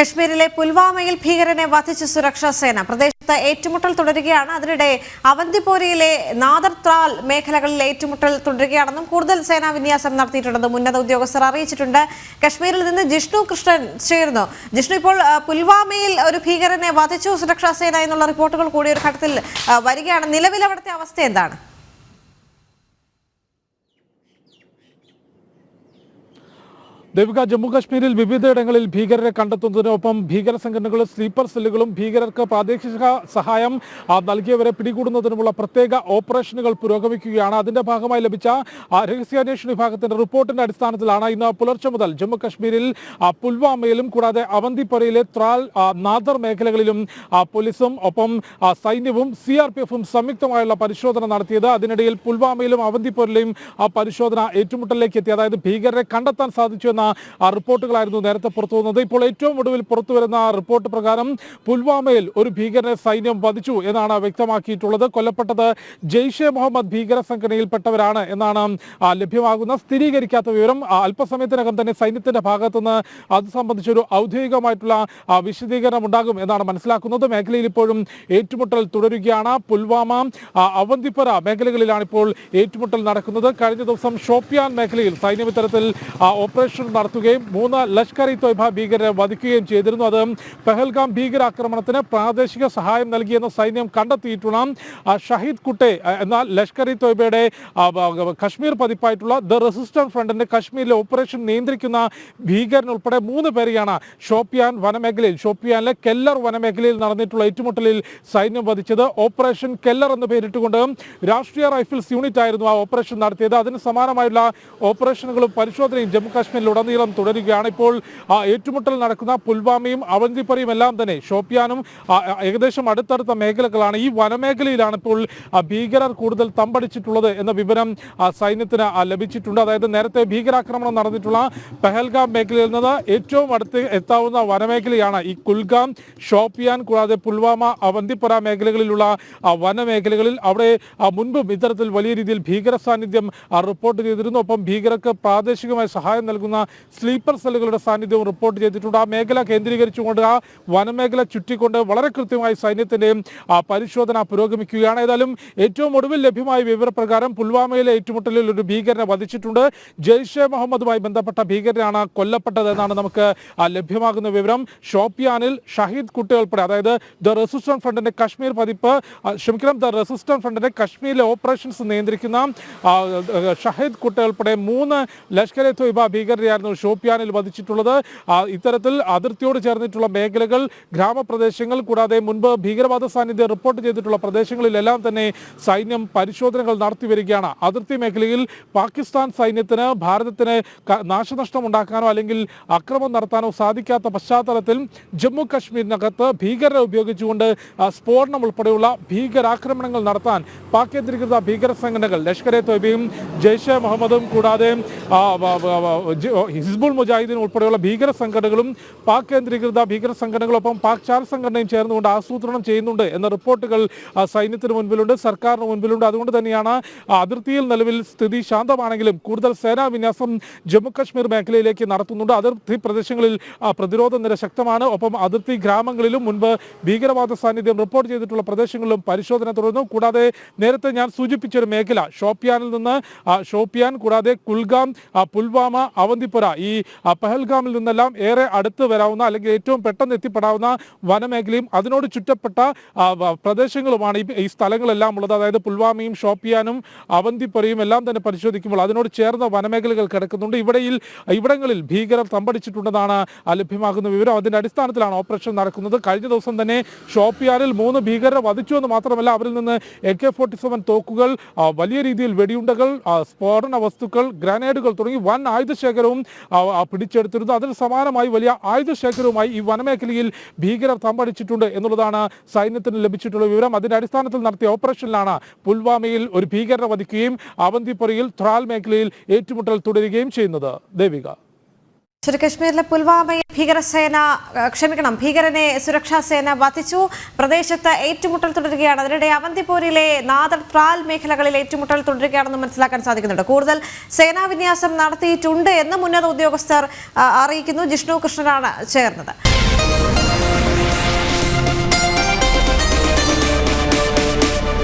കശ്മീരിലെ പുൽവാമയിൽ ഭീകരനെ വധിച്ച സുരക്ഷാ സേന പ്രദേശത്ത് ഏറ്റുമുട്ടൽ തുടരുകയാണ്. അതിനിടെ അവന്തിപോരയിലെ നാദർത്രാൽ മേഖലകളിൽ ഏറ്റുമുട്ടൽ തുടരുകയാണെന്നും കൂടുതൽ സേനാ വിന്യാസം നടത്തിയിട്ടുണ്ടെന്നും ഉന്നത ഉദ്യോഗസ്ഥർ അറിയിച്ചിട്ടുണ്ട്. കശ്മീരിൽ നിന്ന് ജിഷ്ണു കൃഷ്ണൻ ചേരുന്നു. ജിഷ്ണു, ഇപ്പോൾ പുൽവാമയിൽ ഒരു ഭീകരനെ വധിച്ചു സുരക്ഷാ സേന എന്നുള്ള റിപ്പോർട്ടുകൾ കൂടി ഒരു ഘട്ടത്തിൽ വരികയാണ്. നിലവിൽ അവിടുത്തെ അവസ്ഥ എന്താണ്? ദേവിക, ജമ്മു കാശ്മീരിൽ വിവിധയിടങ്ങളിൽ ഭീകരരെ കണ്ടെത്തുന്നതിനൊപ്പം ഭീകര സംഘടനകളും സ്ലീപ്പർ സെല്ലുകളും ഭീകരർക്ക് പ്രാദേശിക സഹായം നൽകിയവരെ പിടികൂടുന്നതിനുമുള്ള പ്രത്യേക ഓപ്പറേഷനുകൾ പുരോഗമിക്കുകയാണ്. അതിന്റെ ഭാഗമായി ലഭിച്ച രഹസ്യാന്വേഷണ വിഭാഗത്തിന്റെ റിപ്പോർട്ടിന്റെ അടിസ്ഥാനത്തിലാണ് ഇന്ന് പുലർച്ചെ മുതൽ ജമ്മു കാശ്മീരിൽ പുൽവാമയിലും കൂടാതെ അവന്തിപ്പോരയിലെ ത്രാൽ നാദർ മേഖലകളിലും പോലീസും ഒപ്പം സൈന്യവും CRPF-ഉം സംയുക്തമായുള്ള പരിശോധന നടത്തിയത്. അതിനിടയിൽ പുൽവാമയിലും അവന്തിപ്പോരയിലെയും പരിശോധന ഏറ്റുമുട്ടലിലേക്ക് എത്തി. അതായത് ഭീകരരെ കണ്ടെത്താൻ സാധിച്ചു എന്ന റിപ്പോർട്ടുകളായിരുന്നു നേരത്തെ പുറത്തു വന്നത്. ഇപ്പോൾ ഏറ്റവും ഒടുവിൽ പുറത്തുവരുന്ന റിപ്പോർട്ട് പ്രകാരം പുൽവാമയിൽ ഒരു ഭീകരനെ സൈന്യം വധിച്ചു എന്നാണ് വ്യക്തമാക്കിയിട്ടുള്ളത്. കൊല്ലപ്പെട്ടത് ജെയ്ഷെ മുഹമ്മദ് ഭീകര സംഘടനയിൽപ്പെട്ടവരാണ് എന്നാണ് ലഭ്യമാകുന്ന സ്ഥിരീകരിക്കാത്ത വിവരം. അല്പസമയത്തിനകം തന്നെ സൈന്യത്തിന്റെ ഭാഗത്തുനിന്ന് അത് സംബന്ധിച്ചൊരു ഔദ്യോഗികമായിട്ടുള്ള വിശദീകരണം ഉണ്ടാകും എന്നാണ് മനസ്സിലാക്കുന്നത്. മേഖലയിൽ ഇപ്പോഴും ഏറ്റുമുട്ടൽ തുടരുകയാണ്. പുൽവാമ, അവന്തിപ്പോര മേഖലകളിലാണ് ഇപ്പോൾ ഏറ്റുമുട്ടൽ നടക്കുന്നത്. കഴിഞ്ഞ ദിവസം ഷോപ്പിയാൻ മേഖലയിൽ സൈന്യം ഇത്തരത്തിൽ ഓപ്പറേഷൻ നടത്തുകയും 3 ലഷ്കർ-ഇ-തോയ്ബ ഭീകരരെ വധിക്കുകയും ചെയ്തിരുന്നു. അത് പെഹൽഗാം ഭീകരാക്രമണത്തിന് പ്രാദേശിക സഹായം നൽകിയെന്ന് സൈന്യം കണ്ടെത്തിയിട്ടുള്ള ഷഹീദ് കുട്ടെ എന്ന ലഷ്കർ-ഇ-തോയ്ബയുടെ കശ്മീർ പതിപ്പായിട്ടുള്ള ദ റെസിസ്റ്റൻസ് ഫ്രണ്ടിന്റെ കശ്മീരിലെ ഓപ്പറേഷൻ നിയന്ത്രിക്കുന്ന ഭീകരൻ ഉൾപ്പെടെ 3 പേരെയാണ് ഷോപ്പിയാനിലെ കെല്ലർ വനമേഖലയിൽ നടന്നിട്ടുള്ള ഏറ്റുമുട്ടലിൽ സൈന്യം വധിച്ചത്. ഓപ്പറേഷൻ കെല്ലർ എന്ന് പേരിട്ടുകൊണ്ട് രാഷ്ട്രീയ റൈഫിൾസ് യൂണിറ്റ് ആയിരുന്നു ആ ഓപ്പറേഷൻ നടത്തിയത്. അതിന് സമാനമായുള്ള ഓപ്പറേഷനുകളും പരിശോധനയും ജമ്മു കാശ്മീരിലുടനീളം തുടരുകയാണ്. ഇപ്പോൾ ഏറ്റുമുട്ടൽ നടക്കുന്ന പുൽവാമയും അവന്തിപ്പോരയും എല്ലാം തന്നെ ഷോപ്പിയാനും ഏകദേശം അടുത്തടുത്ത മേഖലകളാണ്. ഈ വനമേഖലയിലാണ് ഇപ്പോൾ ഭീകരർ കൂടുതൽ തമ്പടിച്ചിട്ടുള്ളത് എന്ന വിവരം സൈന്യത്തിന് ലഭിച്ചിട്ടുണ്ട്. അതായത് നേരത്തെ ഭീകരാക്രമണം നടന്നിട്ടുള്ള പെഹൽഗാം മേഖലയിൽ നിന്ന് ഏറ്റവും അടുത്ത് എത്താവുന്ന വനമേഖലയാണ് ഈ കുൽഗാം, ഷോപ്പിയാൻ കൂടാതെ പുൽവാമ, അവന്തിപ്പോര മേഖലകളിലുള്ള വനമേഖലകളിൽ. അവിടെ മുൻപും ഇത്തരത്തിൽ വലിയ രീതിയിൽ ഭീകര സാന്നിധ്യം റിപ്പോർട്ട് ചെയ്തിരുന്നു. ഒപ്പം ഭീകരർക്ക് പ്രാദേശികമായി സഹായം നൽകുന്ന സ്ലീപ്പർ സെല്ലുകളുടെ സാന്നിധ്യവും റിപ്പോർട്ട് ചെയ്തിട്ടുണ്ട്. ആ മേഖല കേന്ദ്രീകരിച്ചുകൊണ്ട് ആ വനമേഖല ചുറ്റിക്കൊണ്ട് വളരെ കൃത്യമായി സൈന്യത്തിന്റെയും പരിശോധന പുരോഗമിക്കുകയാണ്. ഏതായാലും ഏറ്റവും ഒടുവിൽ ലഭ്യമായ വിവരപ്രകാരം പുൽവാമയിലെ ഏറ്റുമുട്ടലിൽ ഒരു ഭീകരനെ വധിച്ചിട്ടുണ്ട്. ജെയ്ഷെ മുഹമ്മദുമായി ബന്ധപ്പെട്ട ഭീകരനാണ് കൊല്ലപ്പെട്ടത് എന്നാണ് നമുക്ക് ലഭ്യമാകുന്ന വിവരം. ഷോപ്പിയാനിൽ ഷഹീദ് കുട്ടെ ഉൾപ്പെടെ, അതായത് ദ റെസിസ്റ്റൻസ് ഫ്രണ്ടിന്റെ കശ്മീർ പതിപ്പ് ദ റെസിസ്റ്റൻസ് ഫ്രണ്ടിന്റെ കശ്മീരിലെ ഓപ്പറേഷൻസ് നിയന്ത്രിക്കുന്ന ഷഹീദ് കുട്ടെ ഉൾപ്പെടെ 3 ലഷ്കർ-ഇ-തോയ്ബ ഭീകരരെയായിരുന്നു ഷോപ്പിയാനിൽ വധിച്ചിട്ടുള്ളത്. ഇത്തരത്തിൽ അതിർത്തിയോട് ചേർന്നിട്ടുള്ള മേഖലകൾ, ഗ്രാമപ്രദേശങ്ങൾ കൂടാതെ മുൻപ് ഭീകരവാദ സാന്നിധ്യം റിപ്പോർട്ട് ചെയ്തിട്ടുള്ള പ്രദേശങ്ങളിലെല്ലാം തന്നെ സൈന്യം പരിശോധനകൾ നടത്തി വരികയാണ്. അതിർത്തി മേഖലയിൽ പാകിസ്ഥാൻ സൈന്യത്തിന് ഭാരതത്തിന് നാശനഷ്ടം ഉണ്ടാക്കാനോ അല്ലെങ്കിൽ അക്രമം നടത്താനോ സാധിക്കാത്ത പശ്ചാത്തലത്തിൽ ജമ്മു കാശ്മീരിനകത്ത് ഭീകരരെ ഉപയോഗിച്ചുകൊണ്ട് സ്ഫോടനം ഉൾപ്പെടെയുള്ള ഭീകരാക്രമണങ്ങൾ നടത്താൻ പാക് കേന്ദ്രീകൃത ഭീകര സംഘടനകൾ ലഷ്കർ-ഇ-തോയ്ബയും ജെയ്ഷെ മുഹമ്മദും കൂടാതെ ഹിസ്ബുൾ മുജാഹിദീൻ ഉൾപ്പെടെയുള്ള ഭീകര സംഘടനകളും പാക് കേന്ദ്രീകൃത ഭീകര സംഘടനകളൊപ്പം പാക് ചാർ സംഘടനയും ചേർന്നുകൊണ്ട് ആസൂത്രണം ചെയ്യുന്നുണ്ട് എന്ന റിപ്പോർട്ടുകൾ സൈന്യത്തിന് മുൻപിലുണ്ട്, സർക്കാരിന് മുൻപിലുണ്ട്. അതുകൊണ്ട് തന്നെയാണ് അതിർത്തിയിൽ നിലവിൽ സ്ഥിതി ശാന്തമാണെങ്കിലും കൂടുതൽ സേനാ വിന്യാസം ജമ്മു കാശ്മീർ മേഖലയിലേക്ക് നടത്തുന്നുണ്ട്. അതിർത്തി പ്രദേശങ്ങളിൽ പ്രതിരോധ നിര ശക്തമാണ്. ഒപ്പം അതിർത്തി ഗ്രാമങ്ങളിലും മുൻപ് ഭീകരവാദ സാന്നിധ്യം റിപ്പോർട്ട് ചെയ്തിട്ടുള്ള പ്രദേശങ്ങളിലും പരിശോധന തുടരുന്നു. കൂടാതെ നേരത്തെ ഞാൻ സൂചിപ്പിച്ചൊരു മേഖല ഷോപ്പിയാനിൽ നിന്ന് ഷോപ്പിയാൻ കൂടാതെ കുൽഗാം, പുൽവാമ, അവന്തിപ്പോര, ഈ പെഹൽഗാമിൽ നിന്നെല്ലാം ഏറെ അടുത്ത് വരാവുന്ന അല്ലെങ്കിൽ ഏറ്റവും പെട്ടെന്ന് എത്തിപ്പെടാവുന്ന വനമേഖലയും അതിനോട് ചുറ്റപ്പെട്ട പ്രദേശങ്ങളുമാണ് ഈ സ്ഥലങ്ങളെല്ലാം ഉള്ളത്. അതായത് പുൽവാമയും ഷോപ്പിയാനും അവന്തിപ്പോരയും എല്ലാം തന്നെ പരിശോധിക്കുമ്പോൾ അതിനോട് ചേർന്ന വനമേഖലകൾ കിടക്കുന്നുണ്ട്. ഇവിടങ്ങളിൽ ഭീകരർ തമ്പടിച്ചിട്ടുണ്ടെന്നാണ് ലഭ്യമാകുന്ന വിവരം. അതിന്റെ അടിസ്ഥാനത്തിലാണ് ഓപ്പറേഷൻ നടക്കുന്നത്. കഴിഞ്ഞ ദിവസം തന്നെ ഷോപ്പിയാനിൽ 3 ഭീകരരെ വധിച്ചു എന്ന് മാത്രമല്ല, അവരിൽ നിന്ന് AK-47 തോക്കുകൾ, വലിയ രീതിയിൽ വെടിയുണ്ടകൾ, സ്ഫോടന വസ്തുക്കൾ, ഗ്രനേഡുകൾ തുടങ്ങി വൻ ആയുധശേഖരവും പിടിച്ചെടുത്തിരുന്നു. അതിന് സമാനമായി വലിയ ആയുധശേഖരവുമായി ഈ വനമേഖലയിൽ ഭീകരർ തമ്പടിച്ചിട്ടുണ്ട് എന്നുള്ളതാണ് സൈന്യത്തിന് ലഭിച്ചിട്ടുള്ള വിവരം. അതിന്റെ അടിസ്ഥാനത്തിൽ നടത്തിയ ഓപ്പറേഷനിലാണ് പുൽവാമയിൽ ഒരു ഭീകരരെ വധിക്കുകയും അവന്തിപ്പോരയിൽ ത്രാൽ മേഖലയിൽ ഏറ്റുമുട്ടൽ തുടരുകയും ചെയ്യുന്നത്. ദേവിക, കശ്മീരിലെ പുൽവാമയിൽ ഭീകരനെ സുരക്ഷാ സേന വധിച്ചു. പ്രദേശത്ത് ഏറ്റുമുട്ടൽ തുടരുകയാണ്. അതിനിടെ അവന്തിപ്പോരിലെ നാദർത്രാൽ മേഖലകളിൽ ഏറ്റുമുട്ടൽ തുടരുകയാണെന്ന് മനസ്സിലാക്കാൻ സാധിക്കുന്നുണ്ട്. കൂടുതൽ സേനാ വിന്യാസം നടത്തിയിട്ടുണ്ട് എന്ന് ഉന്നത ഉദ്യോഗസ്ഥർ അറിയിക്കുന്നു. ജിഷ്ണു കൃഷ്ണനാണ് ചേർന്നത്.